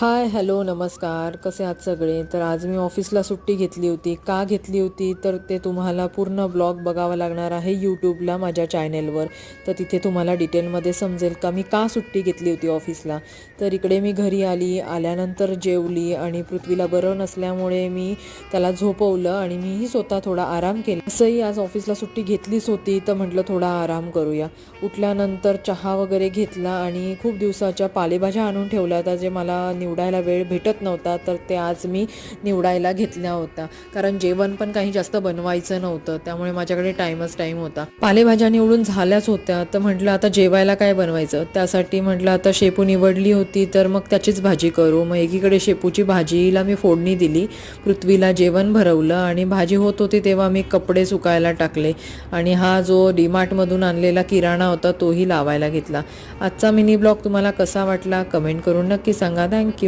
Hi hello नमस्कार, कसे आहात सगळे. तर आज मी ऑफिसला सुट्टी घेतली होती. का घेतली होती तर ते तुम्हाला पूर्ण ब्लॉग बघावा लागणार आहे यूट्यूबला माझ्या चॅनेलवर. तर तिथे तुम्हाला डिटेलमध्ये समजेल का मी का सुट्टी घेतली होती ऑफिसला. तर इकडे मी घरी आल्यानंतर जेवली आणि पृथ्वीला बरं नसल्यामुळे मी त्याला झोपवलं आणि मीही स्वतः थोडा आराम केला. असंही आज ऑफिसला सुट्टी घेतलीच होती तर म्हटलं थोडा आराम करूया. उठल्यानंतर चहा वगैरे घेतला आणि खूप दिवसाच्या पालेभाज्या आणून ठेवल्या होत्या जे मला निवडायला वेळ भेटत नव्हता, तर ते आज मी निवडायला घेतल्या होत्या. कारण जेवण पण काही जास्त बनवायचं नव्हतं, त्यामुळे माझ्याकडे टाईम होता. पालेभाज्या निवडून झाल्याच होत्या तर म्हटलं आता जेवायला काय बनवायचं. त्यासाठी म्हटलं आता शेपू निवडली होती तर मग त्याचीच भाजी करू. मग एकीकडे शेपूची भाजीला मी फोडणी दिली, पृथ्वीला जेवण भरवलं आणि भाजी होत होती तेव्हा मी कपडे सुकायला टाकले आणि हा जो डीमार्टमधून आणलेला किराणा होता तोही लावायला घेतला. आजचा मिनी ब्लॉग तुम्हाला कसा वाटला कमेंट करून नक्की सांगा. थँक्यू.